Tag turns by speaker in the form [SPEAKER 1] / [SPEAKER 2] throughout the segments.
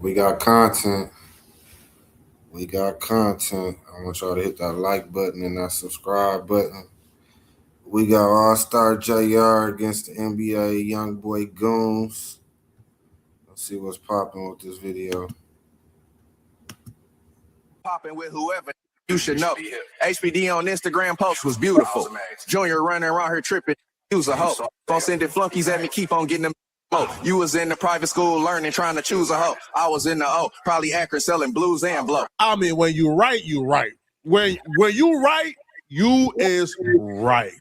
[SPEAKER 1] We got content. We got content. I want y'all to hit that like button and that subscribe button. We got Allstar Jr. against the NBA young boy Goons. Let's see what's popping with this video.
[SPEAKER 2] Popping with whoever you should know. HBD on Instagram post was beautiful. Junior running around here tripping. He was a hoe. Gonna send the flunkies at me, keep on getting them. You was in the private school learning, trying to choose a hoe. I was in the O, probably Akron selling blues and blow.
[SPEAKER 3] I mean, when you write, you write. When you write, you is right.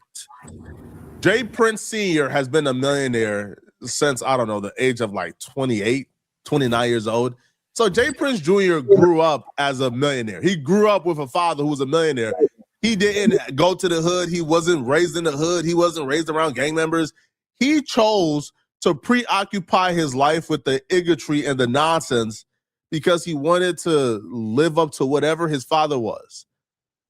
[SPEAKER 3] Jay Prince Sr. has been a millionaire since, I don't know, the age of like 28, 29 years old. So Jay Prince Jr. grew up as a millionaire. He grew up with a father who was a millionaire. He didn't go to the hood. He wasn't raised in the hood. He wasn't raised around gang members. He chose to preoccupy his life with the bigotry and the nonsense because he wanted to live up to whatever his father was,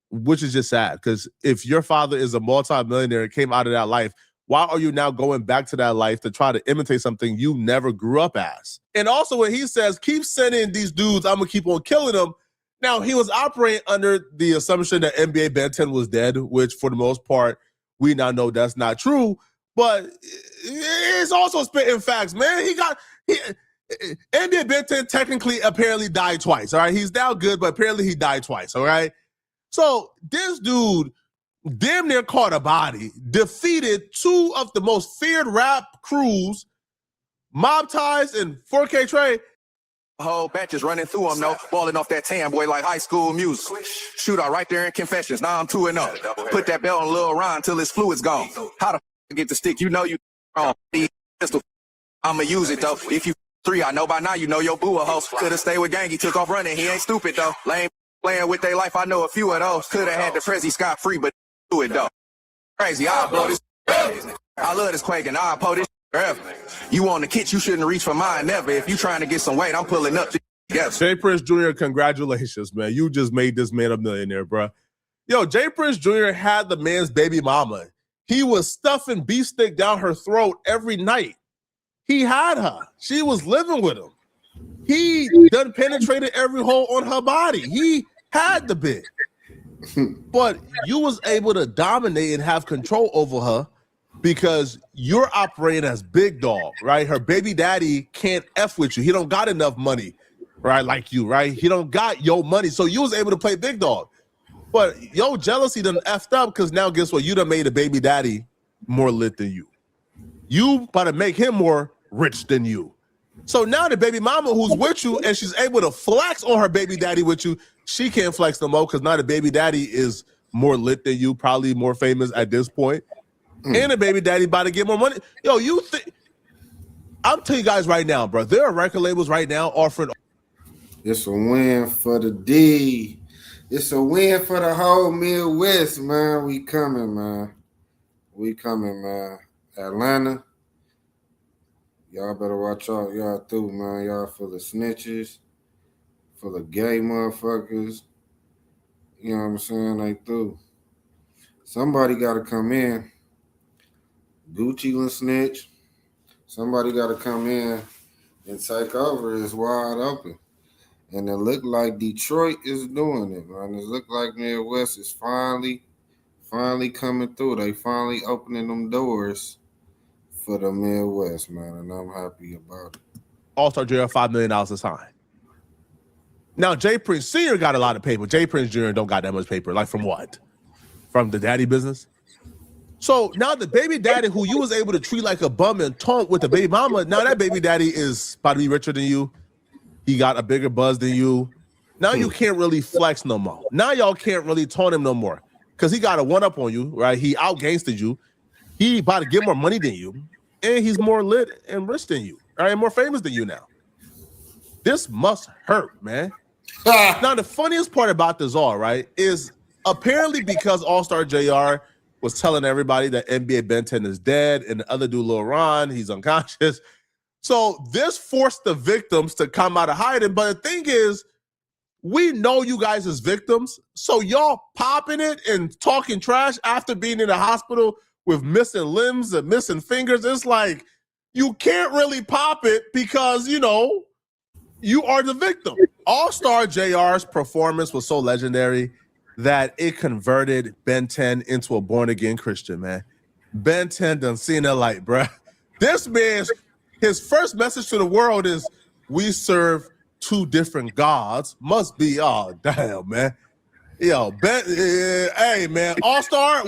[SPEAKER 3] which is just sad. Because if your father is a multi-millionaire and came out of that life, why are you now going back to that life to try to imitate something you never grew up as? And also when he says, keep sending these dudes, I'm going to keep on killing them. Now, he was operating under the assumption that NBA Ben 10 was dead, which for the most part, we now know that's not true. But it's also spitting facts, man. NBA Ben 10 technically apparently died twice, all right? He's now good, but apparently he died twice, all right? So this dude damn near caught a body, defeated two of the most feared rap crews, Mob Ties and 4K Trey.
[SPEAKER 2] Whole batch is running through them, no, balling off that tan boy like high school music. Shootout right there in Confessions. Now I'm 2-0. Put that belt on Lil Ron till his fluid's gone. How the get the stick? You know you wrong. I'ma use it though. If you 3, I know by now you know your boo a host. Could've stayed with gang, he took off running. He ain't stupid though. Lame playing with their life. I know a few of those. Could've had the Prezi scot free, but do it though. Crazy, I'll blow this. I love this Quake and I'll pull this forever. You on the kit, you shouldn't reach for mine never. If you trying to get some weight, I'm pulling up together.
[SPEAKER 3] Jay Prince Jr., congratulations, man. You just made this man a millionaire, bro. Yo, Jay Prince Jr. had the man's baby mama. He was stuffing beef stick down her throat every night. He had her. She was living with him. He done penetrated every hole on her body. He had the bit. But you was able to dominate and have control over her because you're operating as big dog, right? Her baby daddy can't F with you. He don't got enough money, right? Like you, right? He don't got your money. So you was able to play big dog. But your jealousy done effed up because now guess what? You done made a baby daddy more lit than you. You about to make him more rich than you. So now the baby mama who's with you and she's able to flex on her baby daddy with you, she can't flex no more because now the baby daddy is more lit than you, probably more famous at this point. And the baby daddy about to get more money. Yo, you think... I'm telling you guys right now, bro, there are record labels right now offering...
[SPEAKER 1] It's a win for the D. It's a win for the whole Midwest, man. We coming, man. We coming, man. Atlanta, y'all better watch out. Y'all through, man. Y'all full of snitches, full of gay motherfuckers. You know what I'm saying? They through. Somebody got to come in. Gucci will snitch. Somebody got to come in and take over. It's wide open. And it look like Detroit is doing it, man. It look like Midwest is finally coming through. They finally opening them doors for the Midwest, man, and I'm happy about it.
[SPEAKER 3] Allstar Jr. $5 million a sign. Now, Jay Prince Sr. got a lot of paper. Jay Prince Jr. don't got that much paper. Like from what? From the daddy business? So now the baby daddy who you was able to treat like a bum and taunt with the baby mama, now that baby daddy is about to be richer than you. He got a bigger buzz than you. Now you can't really flex no more. Now y'all can't really taunt him no more because he got a one-up on you, right? He out-gangsted you. He about to get more money than you, and he's more lit and rich than you, all right, and more famous than you now. This must hurt, man. Now, the funniest part about this all, right, is apparently because Allstar Jr. was telling everybody that NBA Ben 10 is dead and the other dude, Lil Ron, he's unconscious. So this forced the victims to come out of hiding. But the thing is, we know you guys as victims, so y'all popping it and talking trash after being in the hospital with missing limbs and missing fingers. It's like you can't really pop it because, you know, you are the victim. Allstar Jr's performance was so legendary that it converted Ben 10 into a born-again Christian, man. Ben 10 done seen the light, bruh. This man's, his first message to the world is, we serve two different gods. Must be, oh, damn, man. Yo, Ben, hey, man, All-Star,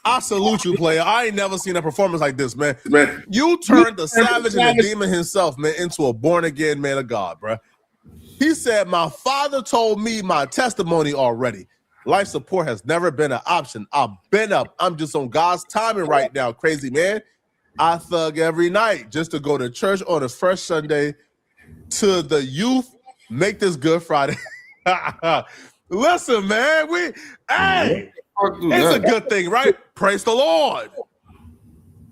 [SPEAKER 3] I salute you, player. I ain't never seen a performance like this, man. You turned the savage and the demon himself, man, into a born-again man of God, bruh. He said, my father told me my testimony already. Life support has never been an option. I've been up. I'm just on God's timing right now, crazy man. I thug every night just to go to church on the first Sunday. To the youth, make this Good Friday. Listen, man, it's a good thing, right? Praise the Lord.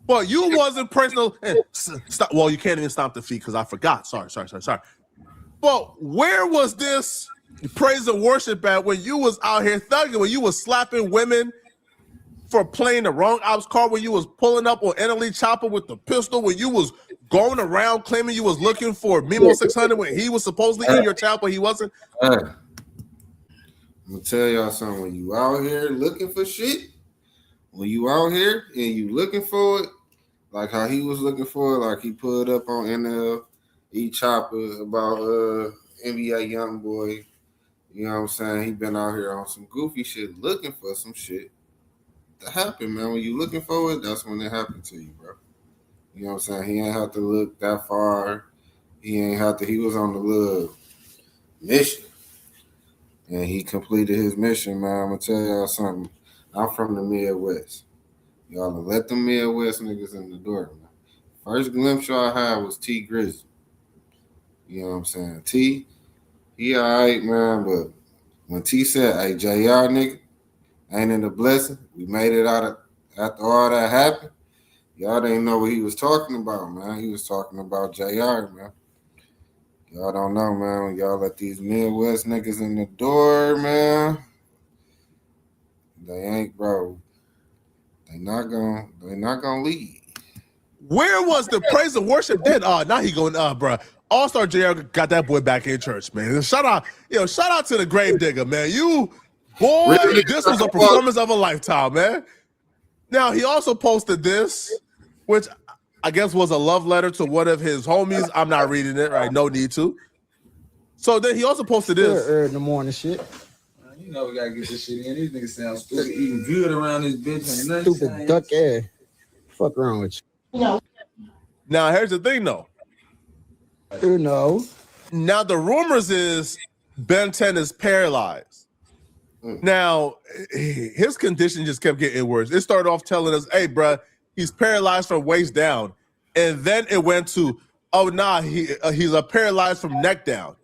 [SPEAKER 3] But you wasn't praising stop. Well, you can't even stomp the feet because I forgot. Sorry. But where was this praise and worship at when you was out here thugging, when you was slapping women for playing the wrong ops card, when you was pulling up on Italy Chopper with the pistol, when you was going around claiming you was looking for Mimo 600 when he was supposedly in your child, but he wasn't?
[SPEAKER 1] I'm gonna tell y'all something. When you out here looking for shit, when you out here and you looking for it, like how he was looking for it, like he put up on NL Chopper about NBA Youngboy. You know what I'm saying? He been out here on some goofy shit looking for some shit to happen, man. When you looking for it, that's when it happened to you, bro. You know what I'm saying? He ain't have to look that far. He was on the little mission. And he completed his mission, man. I'm gonna tell y'all something. I'm from the Midwest. Y'all let them Midwest niggas in the door, man. First glimpse y'all had was T Grizzly. You know what I'm saying? T, he all right, man, but when T said, hey, JR, nigga, ain't it a blessing? We made it out of, after all that happened. Y'all didn't know what he was talking about, man. He was talking about JR, man. Y'all don't know, man. When y'all let these Midwest niggas in the door, man, they ain't, bro. They not gonna leave.
[SPEAKER 3] Where was the praise and worship then? Now he going, bro. All-Star Jr. got that boy back in church, man. Shout out to the grave digger, man. This was a performance of a lifetime, man. Now, he also posted this, which I guess was a love letter to one of his homies. I'm not reading it, right? No need to. So then he also posted this.
[SPEAKER 4] Early in the morning shit.
[SPEAKER 5] You know we gotta get this shit in. These niggas sound stupid. Eating good around this bitch.
[SPEAKER 4] Stupid duck ass. Fuck wrong with you?
[SPEAKER 3] Now, here's the thing, though.
[SPEAKER 4] You know.
[SPEAKER 3] Now, the rumors is Ben 10 is paralyzed. Now, his condition just kept getting worse. It started off telling us, hey, bro, he's paralyzed from waist down. And then it went to, oh, nah, he's paralyzed from neck down.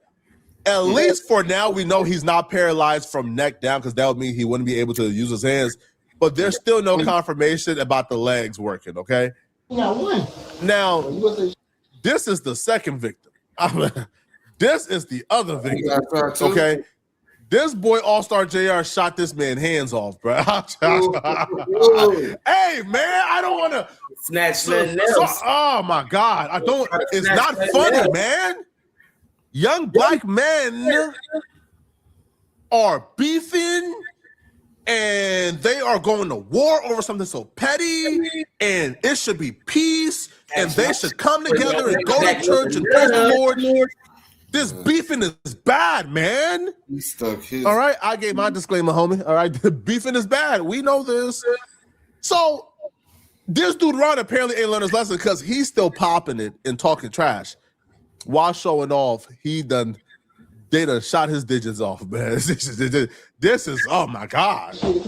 [SPEAKER 3] At least for now, we know he's not paralyzed from neck down because that would mean he wouldn't be able to use his hands. But there's still no confirmation about the legs working, okay? Now, this is the second victim. This is the other victim, okay? This boy All-Star Jr. shot this man hands off, bro. Hey, man, I don't want to
[SPEAKER 5] snatch
[SPEAKER 3] oh my God, I don't. It's not funny, man. Young black men are beefing, and they are going to war over something so petty, and it should be peace, and they should come together and go to church and praise the Lord. This beefing is bad, man.
[SPEAKER 1] He stuck his.
[SPEAKER 3] All right, I gave my disclaimer, homie. All right, the beefing is bad. We know this. So this dude Ron apparently ain't learned his lesson because he's still popping it and talking trash while showing off. They done shot his digits off, man. This is oh my God.
[SPEAKER 6] I ain't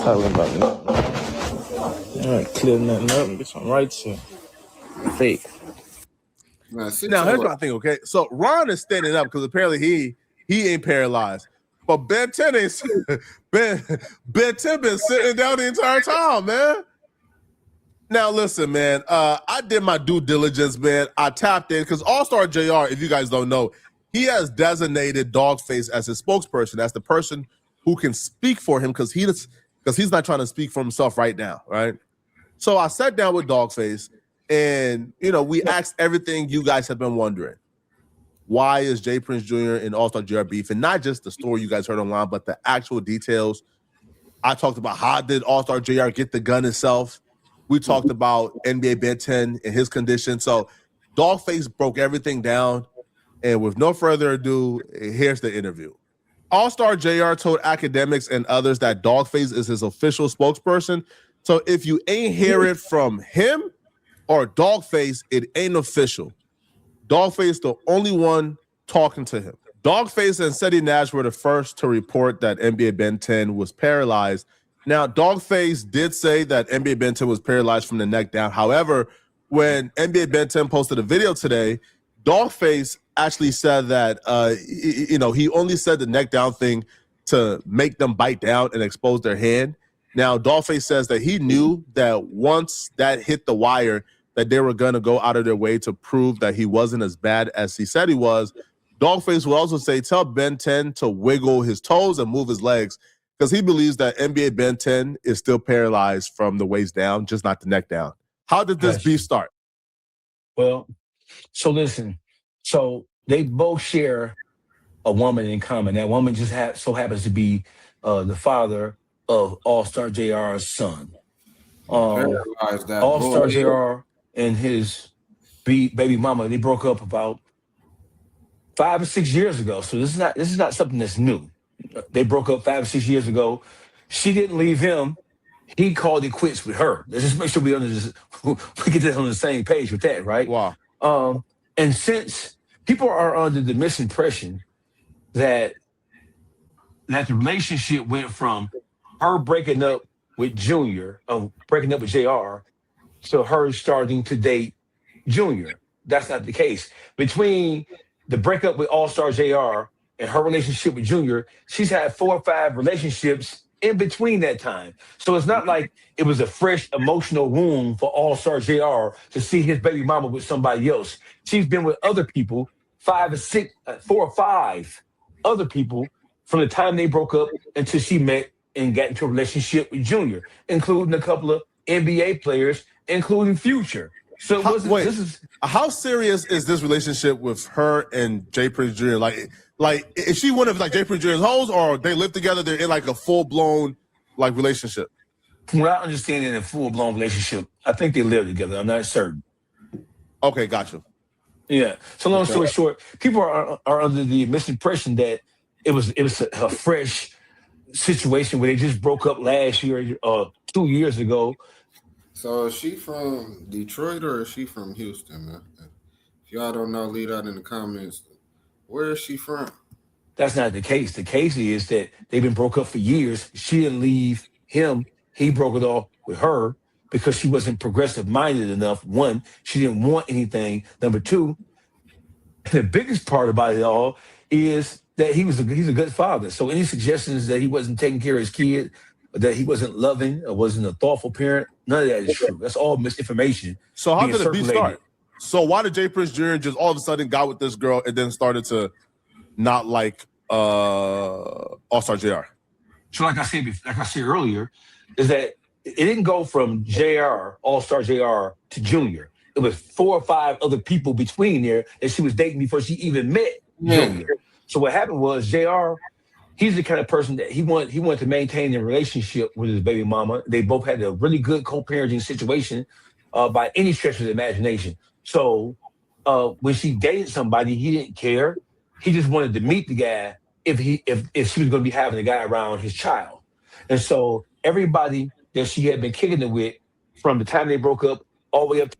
[SPEAKER 6] talking about nothing. All right, clear nothing up and get some right shit. Fake.
[SPEAKER 3] Now, here's my thing, okay? So Ron is standing up because apparently he ain't paralyzed. But Ben 10 ain't Ben 10 been sitting down the entire time, man. Now, listen, man. I did my due diligence, man. I tapped in because All-Star JR, if you guys don't know, he has designated Dogface as his spokesperson, as the person who can speak for him because he's not trying to speak for himself right now, right? So I sat down with Dogface. And, we asked everything you guys have been wondering. why is Jay Prince Jr. and Allstar Jr. beef, and not just the story you guys heard online, but the actual details. I talked about how did Allstar Jr. get the gun itself. We talked about NBA Ben 10 and his condition. So Dogface broke everything down. And with no further ado, here's the interview. Allstar Jr. told academics and others that Dogface is his official spokesperson. So if you ain't hear it from him or Dogface, it ain't official. Dogface the only one talking to him. Dogface and Seti Nash were the first to report that NBA Ben 10 was paralyzed. Now, Dogface did say that NBA Ben 10 was paralyzed from the neck down. However, when NBA Ben 10 posted a video today, Dogface actually said that, he only said the neck down thing to make them bite down and expose their hand. Now, Dogface says that he knew that once that hit the wire, that they were going to go out of their way to prove that he wasn't as bad as he said he was. Dogface will also say, tell Ben 10 to wiggle his toes and move his legs, because he believes that NBA Ben 10 is still paralyzed from the waist down, just not the neck down. How did this beef start?
[SPEAKER 7] Well, so listen. So they both share a woman in common. That woman just so happens to be the father of Allstar Jr.'s son. Allstar Jr. and his baby mama, they broke up about 5 or 6 years ago. So this is not something that's new. They broke up 5 or 6 years ago. She didn't leave him. He called it quits with her. Let's just make sure we get this on the same page with that, right?
[SPEAKER 3] Wow.
[SPEAKER 7] And since people are under the misimpression that the relationship went from her breaking up with Junior, breaking up with JR, to her starting to date Junior. That's not the case. Between the breakup with Allstar JR and her relationship with Junior, she's had 4 or 5 relationships in between that time. So it's not like it was a fresh emotional wound for Allstar JR to see his baby mama with somebody else. She's been with other people, 4 or 5 other people from the time they broke up until she met and got into a relationship with Junior, including a couple of NBA players, including Future. So
[SPEAKER 3] how serious is this relationship with her and Jay Prince Jr.? Like, is she one of Jay Prince Jr.'s hoes, or they live together? They're in like a full blown relationship.
[SPEAKER 7] From what I understand, in a full blown relationship, I think they live together. I'm not certain.
[SPEAKER 3] Okay, gotcha.
[SPEAKER 7] Yeah. So long story short, people are under the misimpression that it was a fresh situation where they just broke up last year, 2 years ago.
[SPEAKER 1] So is she from Detroit or is she from Houston, man? If y'all don't know, leave that in the comments. Where is she from?
[SPEAKER 7] That's not the case. The case is that they've been broke up for years. She didn't leave him. He broke it off with her because she wasn't progressive-minded enough. 1, she didn't want anything. Number 2, the biggest part about it all is that he's a good father. So any suggestions that he wasn't taking care of his kid, that he wasn't loving or wasn't a thoughtful parent, none of that is true. That's all misinformation.
[SPEAKER 3] So how did the beef start? So why did Jay Prince Jr. just all of a sudden got with this girl and then started to not like Allstar Jr.?
[SPEAKER 7] So like I said earlier, is that it didn't go from Allstar Jr. to Junior. It was 4 or 5 other people between there that she was dating before she even met Junior. So what happened was JR, he's the kind of person that he wanted to maintain a relationship with his baby mama. They both had a really good co-parenting situation by any stretch of the imagination. So when she dated somebody, he didn't care. He just wanted to meet the guy if she was going to be having a guy around his child. And so everybody that she had been kicking it with from the time they broke up all the way up.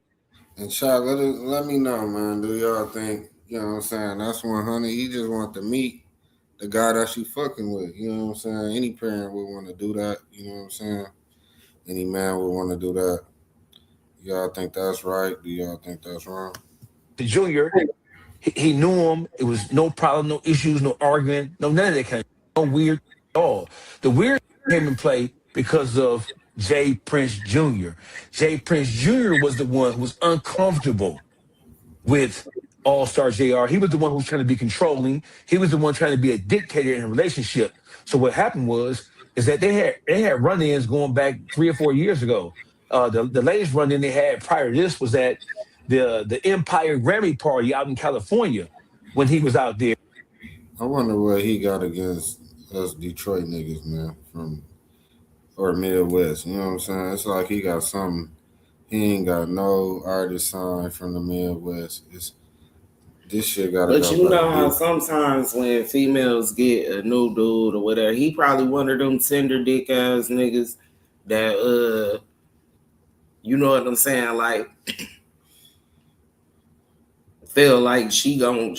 [SPEAKER 1] And Chuck, let me know, man. Do y'all think, you know what I'm saying, that's 100? He just want to meet the guy that she fucking with. You know what I'm saying? Any parent would want to do that. You know what I'm saying? Any man would want to do that. Y'all think that's right? Do y'all think that's wrong?
[SPEAKER 7] The Junior, he knew him. It was no problem, no issues, no arguing, none of that kind of no weird at all. The weird came in play because of Jay Prince Jr. Jay Prince Jr. was the one who was uncomfortable with Allstar JR. He was the one who was trying to be controlling. He was the one trying to be a dictator in a relationship. So what happened is that they had run-ins going back 3 or 4 years ago. The latest run-in they had prior to this was at the Empire Grammy party out in California, when he was out there.
[SPEAKER 1] I wonder what he got against us Detroit niggas, man, or Midwest. You know what I'm saying? It's like he got something. He ain't got no artist signed from the Midwest. This shit gotta
[SPEAKER 8] But
[SPEAKER 1] go.
[SPEAKER 8] you know how sometimes when females get a new dude or whatever, he probably one of them tender dick ass niggas that you know what I'm saying, like feel like she gon'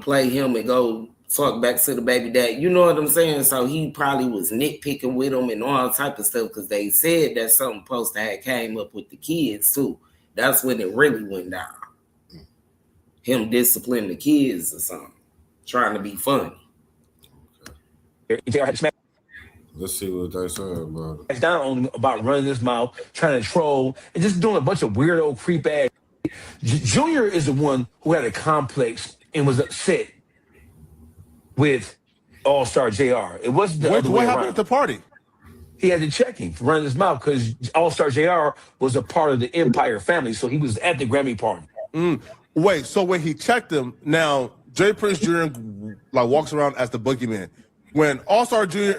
[SPEAKER 8] play him and go fuck back to the baby dad. You know what I'm saying? So he probably was nitpicking with him and all type of stuff because they said that something supposed to have came up with the kids too. That's when it really went down. Him disciplining the kids or something, trying to be funny.
[SPEAKER 1] Let's see what they say about it.
[SPEAKER 7] Down on him about running his mouth, trying to troll, and just doing a bunch of weirdo creep ass. Junior is the one who had a complex and was upset with Allstar Jr. It wasn't the other way
[SPEAKER 3] What
[SPEAKER 7] around.
[SPEAKER 3] happened at the party?
[SPEAKER 7] He had to check him for running his mouth because Allstar Jr. was a part of the Empire family, so he was at the Grammy party.
[SPEAKER 3] Wait, so when he checked him, now Jay Prince Jr. like walks around as the boogeyman. When Allstar Jr.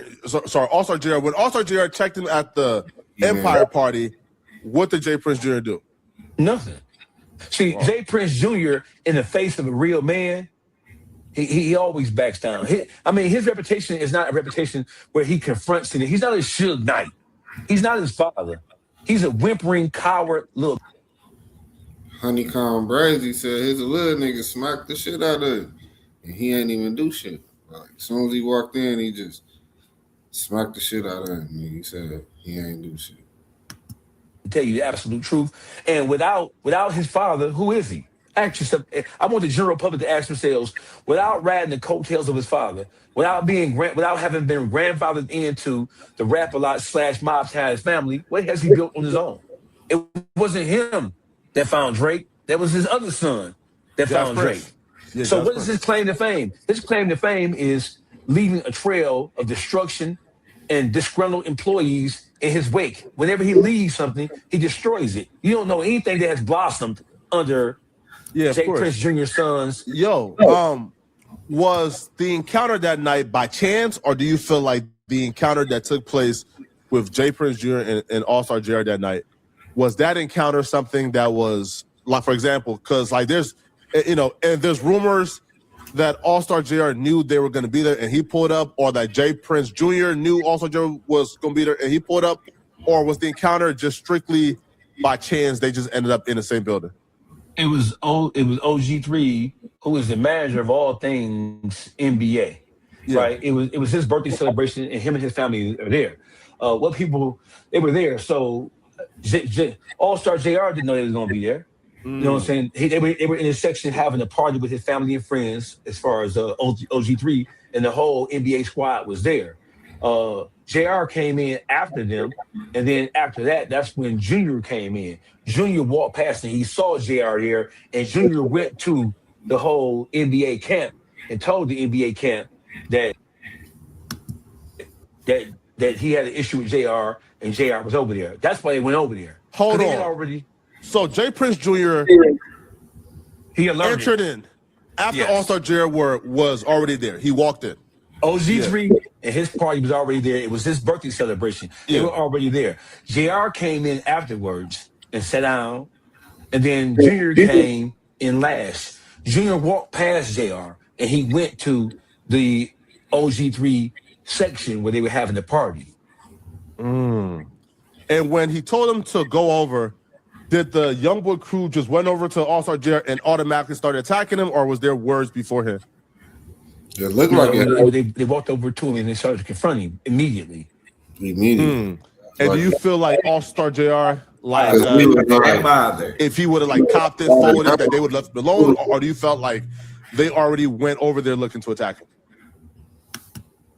[SPEAKER 3] When Allstar Jr. checked him at the Empire party, what did Jay Prince Jr. do?
[SPEAKER 7] Nothing. See, Jay Prince Jr. in the face of a real man, he always backs down. His reputation is not a reputation where he confronts it. He's not a Suge Knight. He's not his father. He's a whimpering coward little.
[SPEAKER 1] Honeycomb Brazy said his little nigga smacked the shit out of him, and he ain't even do shit. Like as soon as he walked in, he just smacked the shit out of him. He said he ain't do shit.
[SPEAKER 7] Tell you the absolute truth. And without his father, who is he? Ask yourself. I want the general public to ask themselves, without riding the coattails of his father, without having been grandfathered into the Rap-A-Lot / Mob Ties family, what has he built on his own? It wasn't him that found Drake. That was his other son that found Drake.
[SPEAKER 3] Yeah,
[SPEAKER 7] so what is his claim to fame? His claim to fame is leaving a trail of destruction and disgruntled employees in his wake. Whenever he leaves something, he destroys it. You don't know anything that has blossomed under Jay Prince Jr.'s sons.
[SPEAKER 3] Was the encounter that night by chance, or do you feel like the encounter that took place with Jay Prince Jr. and Allstar Jr. that night, was that encounter something that was, like, for example, because like there's rumors that Allstar Jr. knew they were going to be there and he pulled up, or that Jay Prince Jr. knew Allstar Jr. was going to be there and he pulled up, or was the encounter just strictly by chance they just ended up in the same building?
[SPEAKER 7] It was OG3, who is the manager of all things NBA, right? It was his birthday celebration, and him and his family are there. They were there, so Allstar Jr. didn't know they was going to be there. You know what I'm saying? They were in his section having a party with his family and friends, as far as OG3, and the whole NBA squad was there. JR came in after them, and then after that, that's when Junior came in. Junior walked past and he saw JR there, and Junior went to the whole NBA camp and told the NBA camp that he had an issue with JR, and JR was over there. That's why they went over there.
[SPEAKER 3] Hold on. So Jay Prince Jr.
[SPEAKER 7] he
[SPEAKER 3] entered in after Allstar Jr. was already there. He walked in.
[SPEAKER 7] OG3 and his party was already there. It was his birthday celebration. They were already there. JR came in afterwards and sat down, and then Junior came in last. Junior walked past JR, and he went to the OG3 section where they were having the party.
[SPEAKER 3] And when he told them to go over, did the Youngboy crew just went over to Allstar Jr. and automatically started attacking him, or was there words beforehand?
[SPEAKER 1] It looked like it.
[SPEAKER 7] They walked over to him and they started confronting him immediately.
[SPEAKER 3] And do you feel like Allstar Jr. If he would have copped it, folded, that they would have left him alone, or do you felt like they already went over there looking to attack him?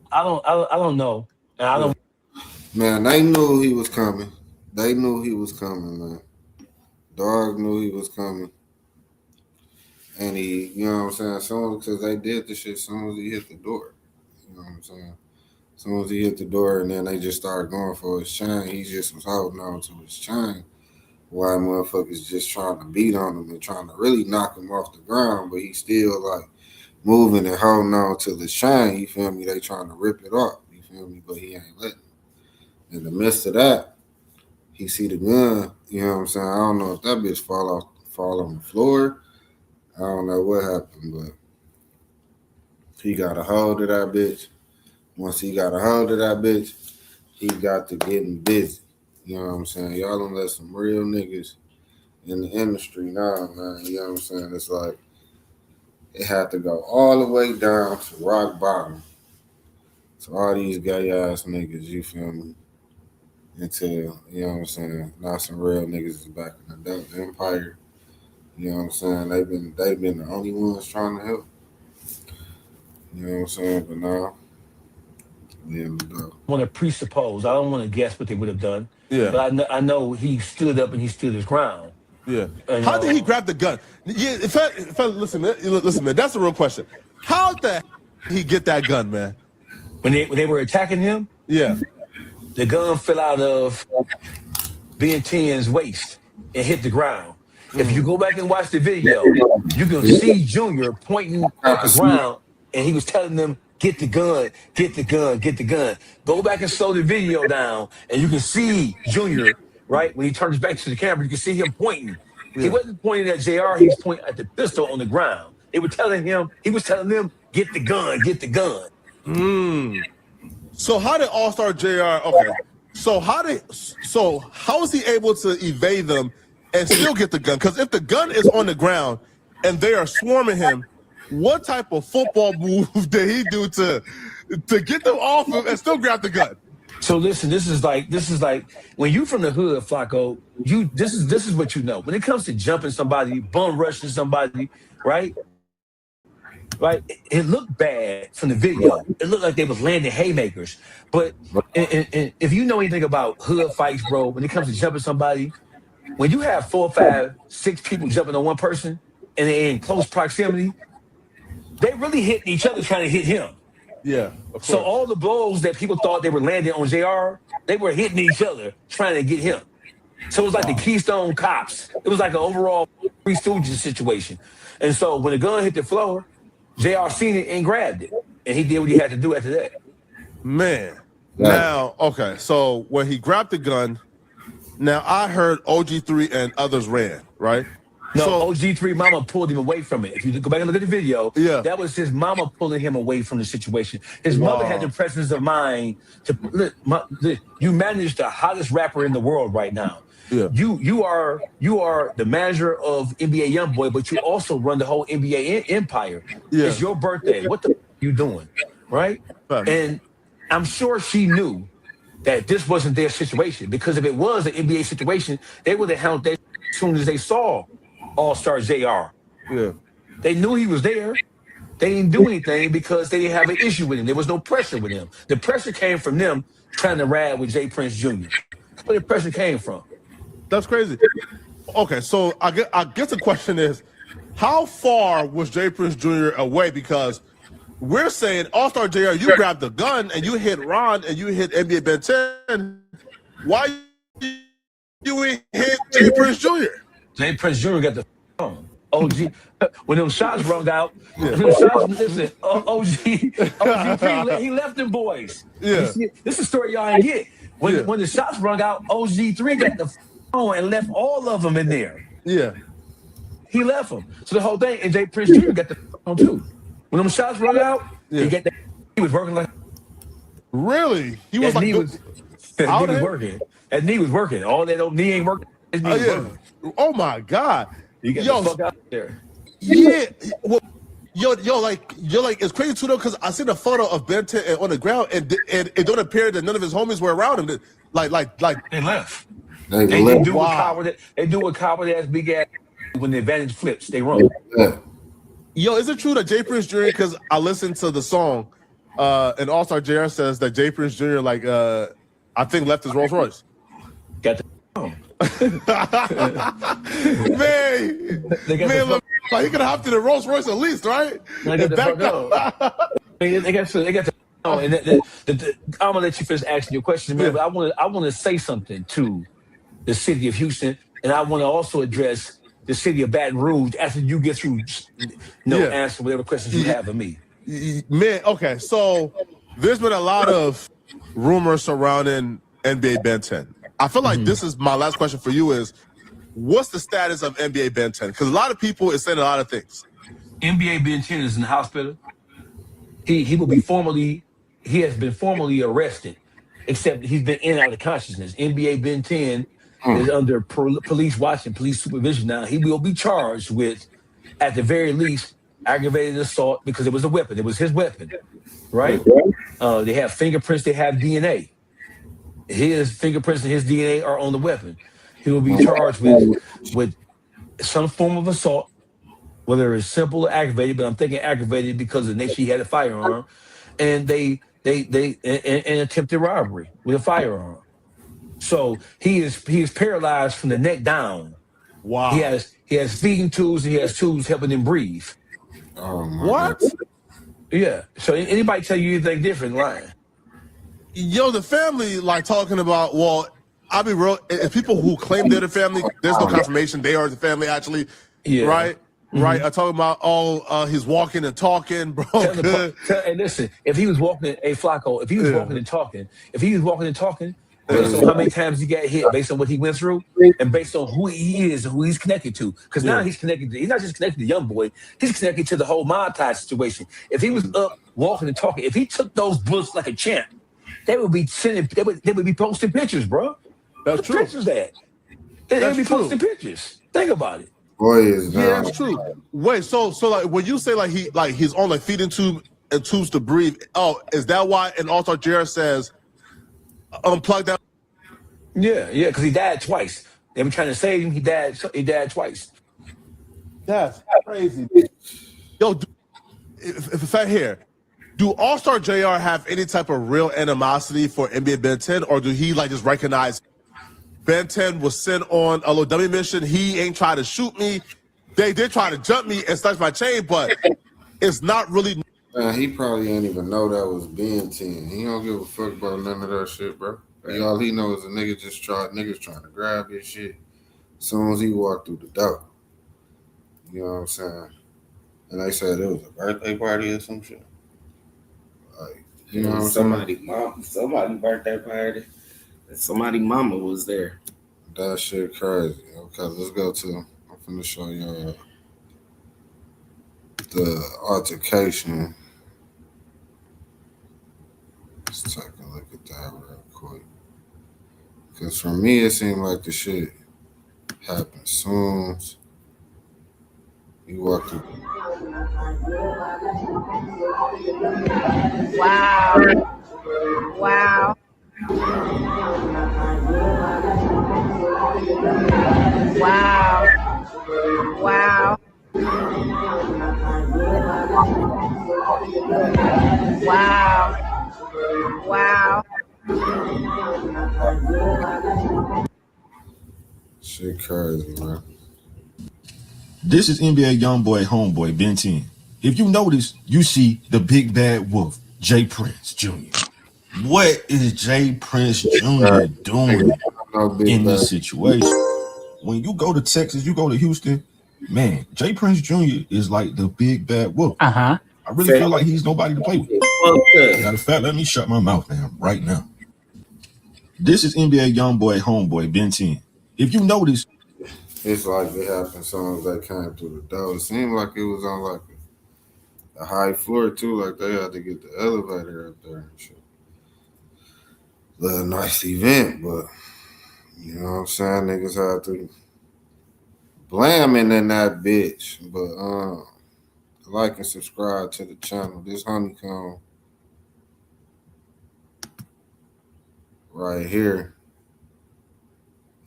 [SPEAKER 7] I don't know. And I don't.
[SPEAKER 1] Man, they knew he was coming. Man. Dog knew he was coming. And he, you know what I'm saying? Because they did the shit as soon as he hit the door. You know what I'm saying? As soon as he hit the door, and then they just started going for his chain. He just was holding on to his chain. Why motherfuckers just trying to beat on him and trying to really knock him off the ground, but he still moving and holding on to the shine. You feel me? They trying to rip it off. You feel me? But he ain't letting. In the midst of that, he see the gun. You know what I'm saying? I don't know if that bitch fall on the floor. I don't know what happened, but he got a hold of that bitch. Once he got a hold of that bitch, he got to getting busy. You know what I'm saying? Y'all done let some real niggas in the industry now, man. You know what I'm saying? It's like it had to go all the way down to rock bottom. So all these gay ass niggas, you feel me? Until, you know what I'm saying, now some real niggas is back in the empire. You know what I'm saying? They've been the only ones trying to help. You know what I'm saying? But now, we in the dough.
[SPEAKER 7] I want to presuppose. I don't want to guess what they would have done.
[SPEAKER 3] Yeah.
[SPEAKER 7] But I know he stood up and he stood his ground.
[SPEAKER 3] Yeah. How did he grab the gun? Yeah. If I listen, man, that's the real question. How the hell did he get that gun, man?
[SPEAKER 7] When they were attacking him,
[SPEAKER 3] yeah,
[SPEAKER 7] the gun fell out of Ben 10's waist and hit the ground. If you go back and watch the video, you can see Junior pointing at the ground, and he was telling them, get the gun, get the gun, get the gun. Go back and slow the video down, and you can see Junior, right? When he turns back to the camera, you can see him pointing. Yeah. He wasn't pointing at JR, he was pointing at the pistol on the ground. They were telling him, he was telling them, get the gun, get the gun.
[SPEAKER 3] So how did Allstar Jr. Okay. So how is he able to evade them and still get the gun? Because if the gun is on the ground and they are swarming him, what type of football move did he do to get them off him and still grab the gun?
[SPEAKER 7] So listen, this is like when you from the hood, Flacco, this is what you know. When it comes to jumping somebody, bum rushing somebody, right? Right, it looked bad from the video. It looked like they was landing haymakers. But and if you know anything about hood fights, bro, when it comes to jumping somebody, when you have 4, 5, 6 people jumping on one person and they're in close proximity, they really hitting each other trying to hit him.
[SPEAKER 3] Yeah.
[SPEAKER 7] So all the blows that people thought they were landing on JR, they were hitting each other trying to get him. So it was like the Keystone Cops. It was like an overall Three Stooges situation. And so when the gun hit the floor, JR seen it and grabbed it, and he did what he had to do after that.
[SPEAKER 3] Man, now, okay, so when he grabbed the gun, now I heard OG3 and others ran, right?
[SPEAKER 7] No,
[SPEAKER 3] so,
[SPEAKER 7] OG3 mama pulled him away from it. If you go back and look at the video, that was his mama pulling him away from the situation. His mother had the presence of mind to look. You manage the hottest rapper in the world right now.
[SPEAKER 3] Yeah.
[SPEAKER 7] You are the manager of NBA YoungBoy, but you also run the whole NBA empire. Yeah. It's your birthday. What the are you doing, right? And I'm sure she knew that this wasn't their situation, because if it was an NBA situation, they would have handled that as soon as they saw Allstar Jr.
[SPEAKER 3] Yeah.
[SPEAKER 7] They knew he was there. They didn't do anything because they didn't have an issue with him. There was no pressure with him. The pressure came from them trying to ride with J. Prince Jr. That's where the pressure came from.
[SPEAKER 3] That's crazy. Okay, so I guess the question is, how far was J. Prince Jr. away? Because we're saying Allstar Jr., you grabbed the gun and you hit Ron and you hit NBA Ben 10. Why you ain't hit J. Prince Jr.?
[SPEAKER 7] J. Prince Jr. got the phone. OG, when them shots rung out, listen, OG, he left them boys.
[SPEAKER 3] Yeah.
[SPEAKER 7] This is a story y'all ain't get. When the shots rung out, OG3 got the phone and left all of them in there.
[SPEAKER 3] Yeah.
[SPEAKER 7] He left them. So the whole thing, and J. Prince Jr. got the phone too. When them shots rung out, he was working like.
[SPEAKER 3] Really? He was
[SPEAKER 7] that
[SPEAKER 3] like.
[SPEAKER 7] Knee was working. That knee was working. All that old knee ain't working. His knee was working.
[SPEAKER 3] Oh my God.
[SPEAKER 7] You got the fuck out there.
[SPEAKER 3] Yeah. Well, you're like it's crazy too though, because I seen a photo of Ben 10 on the ground and it don't appear that none of his homies were around him. Like
[SPEAKER 7] they left.
[SPEAKER 1] They
[SPEAKER 7] do what coward ass big ass when the advantage flips, they run.
[SPEAKER 3] Yo, is it true that J. Prince Jr., because I listened to the song, and Allstar Jr. says that J. Prince Jr. I think left his Rolls Royce.
[SPEAKER 7] Got the phone.
[SPEAKER 3] man, look, he could have hopped in the Rolls Royce at least, right?
[SPEAKER 7] They got the phone. And I'm gonna let you finish asking your question, man. But I want to say something to the city of Houston, and I want to also address the city of Baton Rouge after you get through, answer whatever questions you have of me.
[SPEAKER 3] Man, okay, so there's been a lot of rumors surrounding NBA Ben 10. I feel like this is my last question for you is, what's the status of NBA Ben 10? Because a lot of people is saying a lot of things.
[SPEAKER 7] NBA Ben 10 is in the hospital. He has been formally arrested, except he's been in and out of consciousness. NBA Ben 10 is under police watch and police supervision now. He will be charged with, at the very least, aggravated assault because it was a weapon. It was his weapon, right? They have fingerprints. They have DNA. His fingerprints and his DNA are on the weapon. He will be charged with some form of assault, whether it's simple or aggravated, but I'm thinking aggravated because of the nature he had a firearm, and they attempted robbery with a firearm. So he is paralyzed from the neck down.
[SPEAKER 3] Wow.
[SPEAKER 7] He has feeding tubes and he has tubes helping him breathe.
[SPEAKER 3] What?
[SPEAKER 7] Yeah. So anybody tell you anything different, lying?
[SPEAKER 3] Yo, the family like talking about, well, I'll be real, if people who claim they're the family, there's no confirmation they are the family actually.
[SPEAKER 7] Yeah.
[SPEAKER 3] Right? Right, I'm talking about he's walking and talking, bro.
[SPEAKER 7] And listen, if he was walking, Flacco, if he was walking and talking, based on how many times he got hit, based on what he went through, and based on who he is and who he's connected to, because now he's connected. He's not just connected to Young Boy, he's connected to the whole montage situation. If he was up walking and talking, if he took those bullets like a champ, they would be posting pictures, bro.
[SPEAKER 3] That's true.
[SPEAKER 7] Pictures that they would be posting pictures. Think about it.
[SPEAKER 3] Yeah, that's true. Wait, so like when you say like he's on like feeding tube and tubes to breathe, is that why an Allstar Jr says unplug that?
[SPEAKER 7] Yeah, because he died twice. They were trying to save him. He died twice.
[SPEAKER 3] That's crazy. Yo, if I hear, do Allstar Jr have any type of real animosity for NBA Ben 10, or do he like just recognize Ben 10 was sent on a little dummy mission? He ain't trying to shoot me. They did try to jump me and snatch my chain, but it's not really.
[SPEAKER 1] He probably ain't even know that was Ben 10. He don't give a fuck about none of that shit, bro. All he knows is a nigga niggas trying to grab his shit as soon as he walked through the door. You know what I'm saying? And they said it was a birthday party or some shit. Like, you know what I'm saying?
[SPEAKER 8] Somebody's birthday party. Somebody mama was there.
[SPEAKER 1] That shit crazy. Okay, let's go to. I'm finna show you the altercation. Let's take a look at that real quick. Because for me, it seemed like the shit happened soon. You walked through.
[SPEAKER 9] Wow. Wow. Wow. Wow. Wow. Wow.
[SPEAKER 1] Shit crazy, man.
[SPEAKER 10] This is NBA YoungBoy homeboy Ben 10. If you notice, you see the big bad wolf, J Prince Jr. What is J Prince Jr. doing in this situation? When you go to Texas, you go to Houston, man, J Prince Jr. is like the big bad wolf. I really feel like he's nobody to play with. Matter of fact, let me shut my mouth, man, right now. This is NBA YoungBoy homeboy Ben 10. If you notice,
[SPEAKER 1] it's like it happened soon as they came through the door. It seemed like it was on like a high floor too, like they had to get the elevator up there and shit. A nice event, but you know what I'm saying? Niggas had to blaming in that bitch. But like and subscribe to the channel. This honeycomb right here.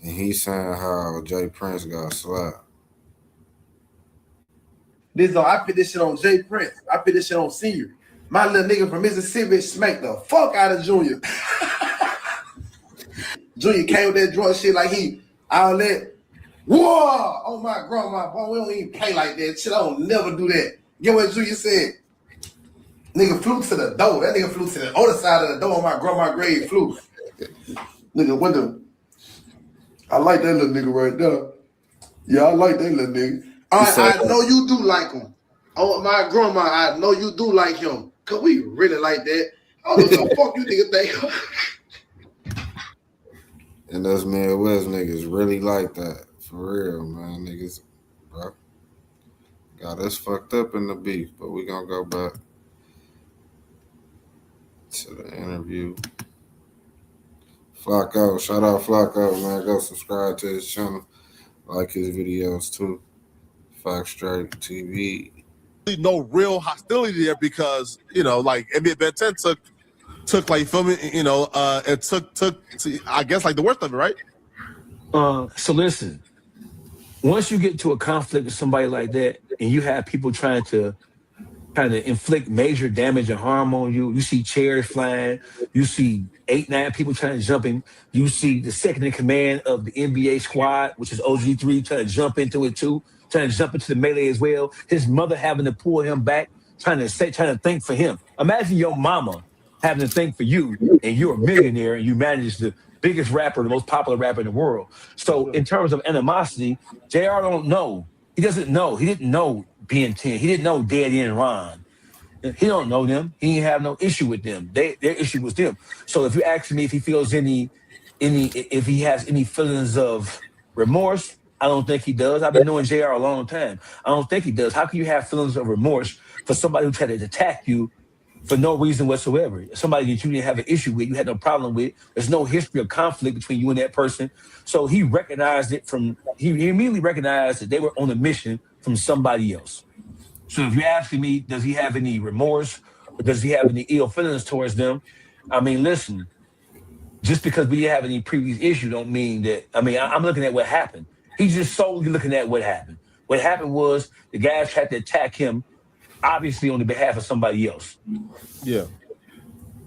[SPEAKER 1] And he's saying how J Prince got slapped.
[SPEAKER 11] I put this shit on J Prince. I put this shit on Senior. My little nigga from Mississippi smacked the fuck out of Junior. Junior came with that drunk shit like he all that. Whoa! Oh my grandma, boy, we don't even play like that. Shit, I don't never do that. Get what Junior said? Nigga flew to the door. That nigga flew to the other side of the door on my grandma's grave. Flew. Nigga, what the? I like that little nigga right there. Yeah, I like that little nigga. I know you do like him. Oh, my grandma, I know you do like him. Cause we really like that. I don't know what the fuck you nigga think.
[SPEAKER 1] And those Midwest niggas really like that. For real, man. Niggas, bro. Got us fucked up in the beef, but we gonna go back to the interview. Flacco, shout out Flacco, man. Go subscribe to his channel. Like his videos too. Fox Strike TV.
[SPEAKER 3] No real hostility there because, like NBA Ben 10 took like, you feel me? It took I guess like the worst of it, right?
[SPEAKER 7] So listen, once you get to a conflict with somebody like that, and you have people trying to inflict major damage and harm on you, you see chairs flying, you see 8-9 people trying to jump in, you see the second in command of the NBA squad, which is OG3, trying to jump into it too, trying to jump into the melee as well. His mother having to pull him back, trying to think for him. Imagine your mama having to think for you, and you're a millionaire, and you manage the biggest rapper, the most popular rapper in the world. So in terms of animosity, JR don't know. He doesn't know. He didn't know Ben 10. He didn't know Daddy and Ron. He don't know them. He didn't have no issue with them. Their issue was them. So if you ask me if he feels if he has any feelings of remorse, I don't think he does. I've been knowing JR a long time. I don't think he does. How can you have feelings of remorse for somebody who tried to attack you for no reason whatsoever? Somebody that you didn't have an issue with, you had no problem with. There's no history of conflict between you and that person. So he recognized it he immediately recognized that they were on a mission from somebody else. So if you're asking me, does he have any remorse or does he have any ill feelings towards them? I mean, listen, just because we didn't have any previous issue don't mean that, I'm looking at what happened. He's just solely looking at what happened. What happened was the guys tried to attack him, obviously on the behalf of somebody else.
[SPEAKER 3] Yeah.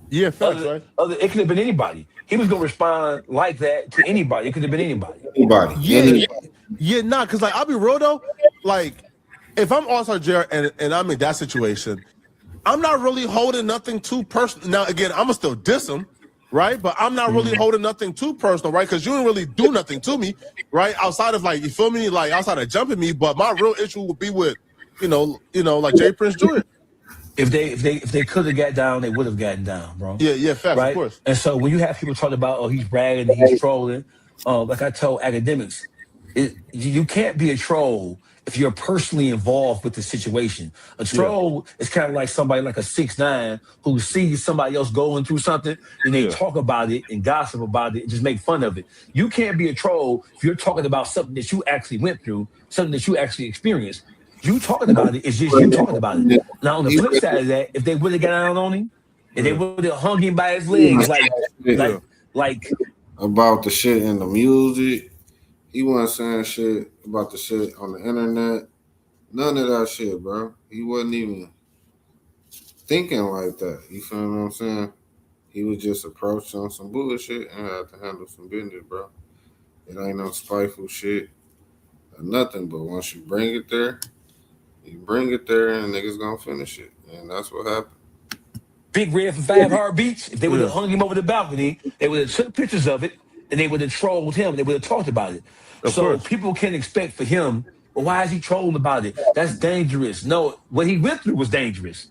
[SPEAKER 3] Yeah, facts, right?
[SPEAKER 7] It could have been anybody. He was going to respond like that to anybody. It could have been anybody.
[SPEAKER 3] Yeah, because like, I'll be real though, like, if I'm Allstar Jr. and I'm in that situation, I'm not really holding nothing too personal. Now, again, I'm going to still diss him, right? But I'm not really holding nothing too personal, right? Because you didn't really do nothing to me, right? Outside of like, you feel me? Like outside of jumping me, but my real issue would be with, like J Prince Jr.
[SPEAKER 7] If they could have got down, they would have gotten down, bro.
[SPEAKER 3] Yeah, facts,
[SPEAKER 7] right?
[SPEAKER 3] Of course.
[SPEAKER 7] And so when you have people talking about, oh, he's bragging and he's trolling, like I told academics, you can't be a troll if you're personally involved with the situation. A troll is kind of like somebody like a 6ix9ine who sees somebody else going through something and they talk about it and gossip about it and just make fun of it. You can't be a troll if you're talking about something that you actually went through, something that you actually experienced. You talking about it is just you talking about it. Now on the flip side of that, if they would have got out on him, if they would have hung him by his legs, like
[SPEAKER 1] about the shit in the music. He wasn't saying shit about the shit on the internet. None of that shit, bro. He wasn't even thinking like that. You feel what I'm saying? He was just approached on some bullshit and had to handle some business, bro. It ain't no spiteful shit or nothing, but once you bring it there, and niggas gonna finish it. And that's what happened.
[SPEAKER 7] Big Red from 5 Heartbeats, if they would have hung him over the balcony, they would have took pictures of it and they would have trolled him. They would have talked about it. Of course. People can expect for him, well, why is he trolling about it? That's dangerous. No, what he went through was dangerous.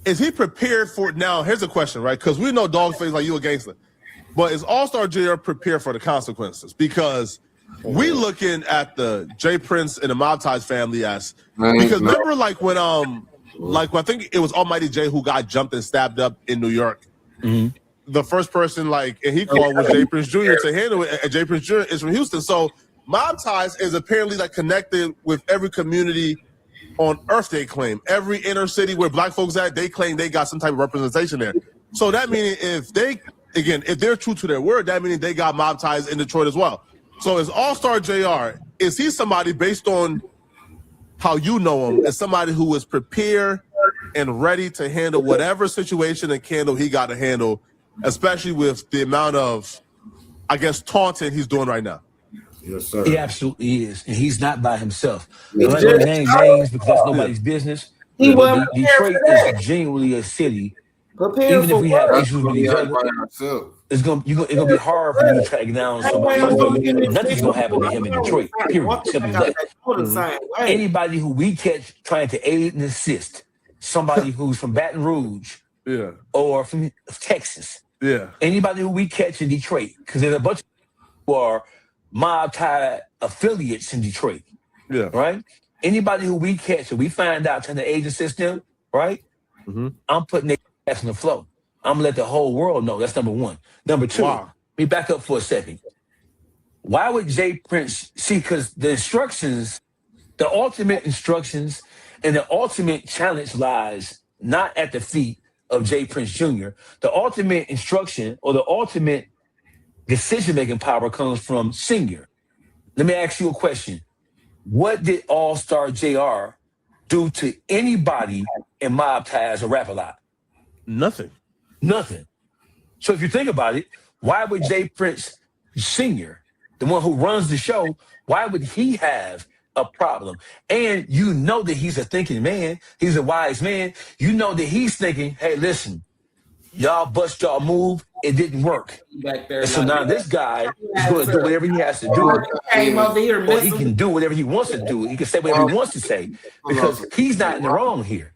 [SPEAKER 3] Is he prepared for it? Now, here's a question, right? Because we know Dogface like you a gangster. But is Allstar Jr. prepared for the consequences? Because we looking at the J Prince and the Mob Ties family because remember like when I think it was Almighty J who got jumped and stabbed up in New York.
[SPEAKER 7] Mm-hmm.
[SPEAKER 3] The first person and he called was J Prince Jr. to handle it, and J Prince Jr. is from Houston. So Mob Ties is apparently connected with every community on Earth. They claim every inner city where black folks at, they claim they got some type of representation there. So that meaning if they're true to their word, that meaning they got Mob Ties in Detroit as well. So is Allstar Jr., is he somebody based on how you know him, as somebody who is prepared and ready to handle whatever situation and candle he got to handle, especially with the amount of, I guess, taunting he's doing right now?
[SPEAKER 1] Yes, sir.
[SPEAKER 7] He absolutely is. And he's not by himself. I'm not going to name names because that's nobody's business. Detroit is genuinely a city
[SPEAKER 8] Prepare
[SPEAKER 7] Even if
[SPEAKER 8] for
[SPEAKER 7] we have
[SPEAKER 8] what?
[SPEAKER 1] That's
[SPEAKER 7] issues
[SPEAKER 1] what
[SPEAKER 7] with
[SPEAKER 1] we
[SPEAKER 7] each
[SPEAKER 1] got
[SPEAKER 7] other,
[SPEAKER 1] by ourselves.
[SPEAKER 7] it's gonna be hard for you to track down somebody. First of all, nothing's gonna happen to him in Detroit. Period. Simple as that.
[SPEAKER 8] The same way.
[SPEAKER 7] Anybody who we catch trying to aid and assist somebody who's from Baton Rouge
[SPEAKER 3] Yeah.
[SPEAKER 7] or from Texas,
[SPEAKER 3] Yeah.
[SPEAKER 7] anybody who we catch in Detroit, because there's a bunch of people who are mob tie affiliates in Detroit,
[SPEAKER 3] Yeah.
[SPEAKER 7] right? Anybody who we catch and we find out trying to aid and assist them, right? I'm putting their ass on the floor. I'm gonna let the whole world know. That's number one. Number two, let me back up for a second. Why would Jay Prince see? Because the instructions, the ultimate instructions, and the ultimate challenge lies not at the feet of Jay Prince Jr. The ultimate instruction or the ultimate decision-making power comes from Senior. Let me ask you a question. What did Allstar Jr. do to anybody in mob ties or rap a lot?
[SPEAKER 3] Nothing.
[SPEAKER 7] Nothing. So if you think about it, why would Jay Prince Sr., the one who runs the show, why would he have a problem? And you know that he's a thinking man. He's a wise man. You know that he's thinking, hey, listen, y'all bust y'all move. It didn't work.
[SPEAKER 8] Back there,
[SPEAKER 7] And so now this guy is going to do whatever he has to do.
[SPEAKER 8] Came over here,
[SPEAKER 7] Or he can do whatever he wants to do. He can say whatever he wants to say because he's not in the wrong here.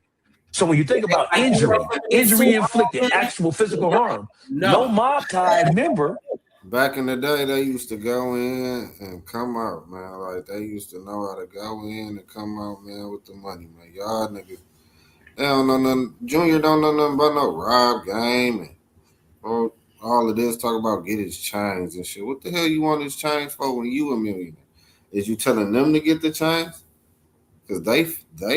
[SPEAKER 7] So when you think about injury inflicted, actual physical harm, no mob tie member.
[SPEAKER 1] Back in the day, they used to go in and come out, man. Like, they used to know how to go in and come out, man, with the money, man. Y'all niggas, they don't know nothing. Junior don't know nothing about no rob game and all of this. Talk about get his chains and shit. What the hell you want his chains for when you a millionaire? Is you telling them to get the chains? Because they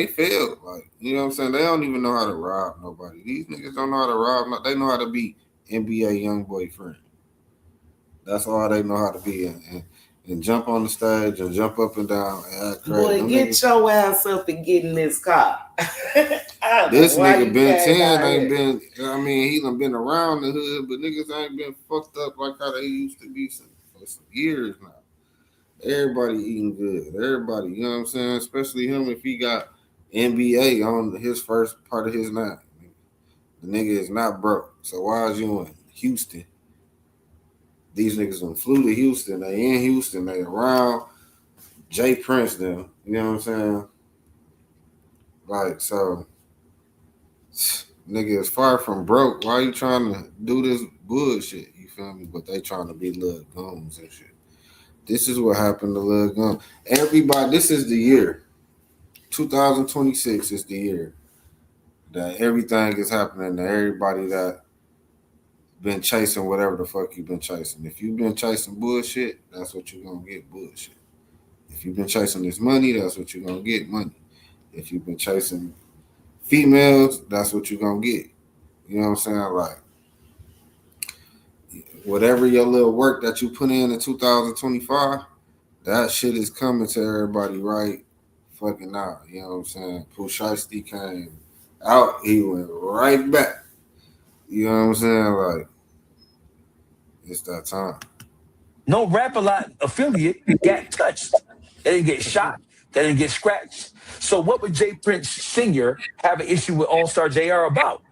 [SPEAKER 1] failed. Like, you know what I'm saying? They don't even know how to rob nobody. These niggas don't know how to rob. They know how to be NBA young boyfriend. That's all they know how to be. And jump on the stage and jump up and down and act crazy.
[SPEAKER 8] Boy, get your ass up and get in this car.
[SPEAKER 1] This nigga Ben 10 ain't been, I mean, he done been around the hood, but niggas ain't been fucked up like how they used to be for some years now. Everybody eating good. Everybody, you know what I'm saying? Especially him if he got NBA on his first part of his name. The nigga is not broke. So why is you in Houston? These niggas done flew to Houston. They in Houston. They around Jay Prince now. You know what I'm saying? Like, so, nigga is far from broke. Why you trying to do this bullshit? You feel me? But they trying to be little goons and shit. This is what happened to Lil Gun. Everybody, this is the year. 2026 is the year that everything is happening to everybody that been chasing whatever the fuck you been chasing. If you've been chasing bullshit, that's what you're going to get, bullshit. If you've been chasing this money, that's what you're going to get, money. If you've been chasing females, that's what you're going to get. You know what I'm saying? Like, whatever your little work that you put in 2025, that shit is coming to everybody right fucking out. You know what I'm saying? Pooh Shiesty came out, he went right back. You know what I'm saying? Like, it's that time.
[SPEAKER 7] No Rap-A-Lot affiliate got touched. They didn't get shot. They didn't get scratched. So what would Jay Prince Sr. have an issue with Allstar Jr. about?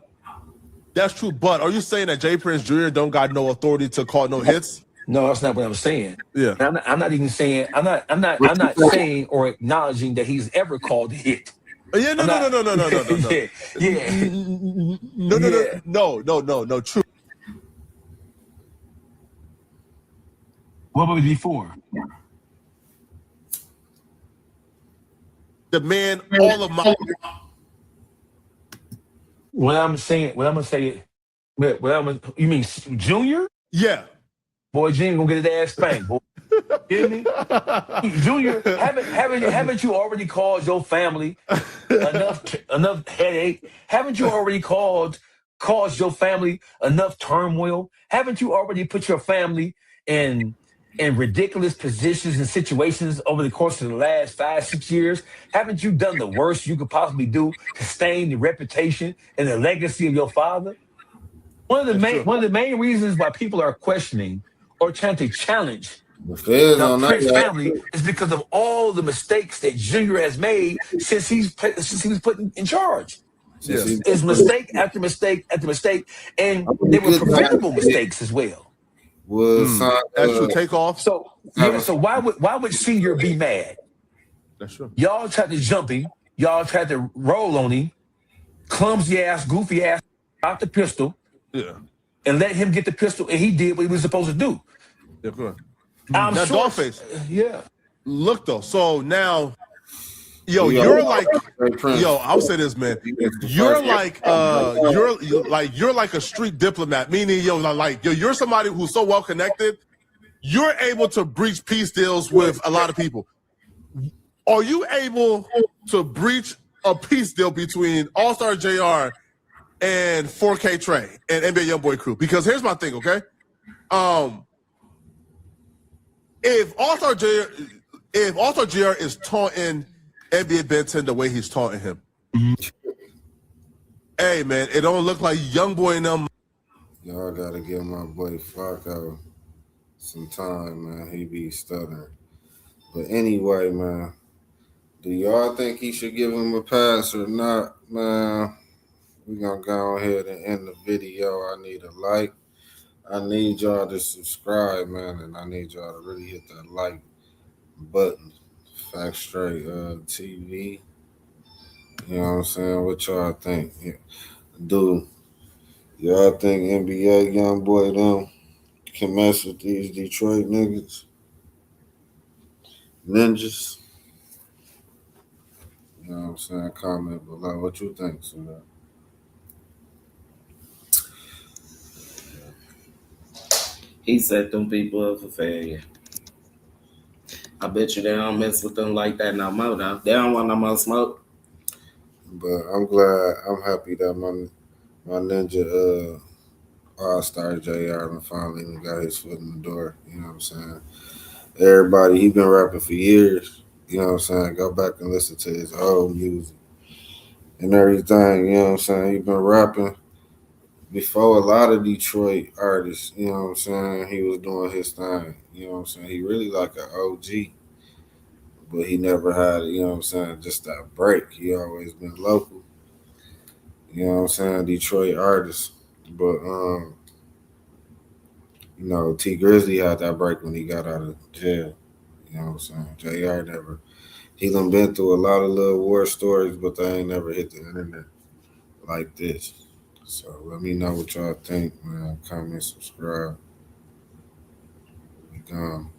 [SPEAKER 3] That's true, but are you saying that Jay Prince Jr. don't got no authority to call no hits?
[SPEAKER 7] No, that's not what I'm saying.
[SPEAKER 3] Yeah,
[SPEAKER 7] I'm not even saying. I'm not saying or acknowledging that he's ever called a hit.
[SPEAKER 3] Yeah, no.
[SPEAKER 7] Yeah.
[SPEAKER 3] No. True.
[SPEAKER 7] What would it be for?
[SPEAKER 3] The man, all of my.
[SPEAKER 7] You mean Junior?
[SPEAKER 3] Yeah.
[SPEAKER 7] Boy, Junior gonna get his ass spanked, boy. Hear me? Junior, haven't you already caused your family enough headache? Haven't you already caused your family enough turmoil? Haven't you already put your family in ridiculous positions and situations over the course of the last 5-6 years? Haven't you done the worst you could possibly do to stain the reputation and the legacy of your father? One of the main reasons why people are questioning or trying to challenge the Prince family is because of all the mistakes that Junior has made since he was put in charge.
[SPEAKER 3] Yes.
[SPEAKER 7] It's mistake after mistake after mistake, and
[SPEAKER 1] I mean,
[SPEAKER 7] they were
[SPEAKER 1] good guy
[SPEAKER 7] preventable mistakes as well.
[SPEAKER 1] was
[SPEAKER 3] That's true. Takeoff.
[SPEAKER 7] So yeah, so why would Senior be mad?
[SPEAKER 3] That's true.
[SPEAKER 7] Y'all tried to jump him, y'all tried to roll on him, clumsy ass, goofy ass, out the pistol,
[SPEAKER 3] Yeah.
[SPEAKER 7] and let him get the pistol, and he did what he was supposed to do.
[SPEAKER 3] Yeah, correct.
[SPEAKER 7] I'm
[SPEAKER 3] Now,
[SPEAKER 7] sure.
[SPEAKER 3] Dogface.
[SPEAKER 7] Yeah.
[SPEAKER 3] Look though. So now, yo,
[SPEAKER 1] Yeah.
[SPEAKER 3] you're like, yo, I'll say this, man. You're like, you're like a street diplomat, meaning, yo, you're somebody who's so well connected. You're able to breach peace deals with a lot of people. Are you able to breach a peace deal between Allstar Jr. and 4K Trey and NBA YoungBoy crew? Because here's my thing, okay? If Allstar Jr. is taunting NBA Ben 10 the way he's taunting him, hey man, it don't look like YoungBoy and them.
[SPEAKER 1] Y'all gotta give my boy Flacco some time, man. He be stuttering. But anyway, man, do y'all think he should give him a pass or not, man? We're gonna go ahead and end the video. I need a like. I need y'all to subscribe, man, and I need y'all to really hit that like button. Fact Straight TV. You know what I'm saying? What y'all think? Yeah. Do y'all think NBA YoungBoy them can mess with these Detroit niggas? Ninjas? You know what I'm saying? Comment below what you think, so
[SPEAKER 8] He set them people up for failure. I bet you they don't mess with them like that no more, though. They don't want no more smoke.
[SPEAKER 1] But I'm happy that my ninja Allstar Jr. finally got his foot in the door. You know what I'm saying? Everybody, he been rapping for years. You know what I'm saying? Go back and listen to his old music and everything. You know what I'm saying? He been rapping before a lot of Detroit artists. You know what I'm saying? He was doing his thing. You know what I'm saying? He really like an OG. But he never had, you know what I'm saying, just that break. He always been local. You know what I'm saying? Detroit artist. But you know, T Grizzly had that break when he got out of jail. You know what I'm saying? JR never. He done been through a lot of little war stories, but they ain't never hit the internet like this. So let me know what y'all think, man. Comment, subscribe. We gone.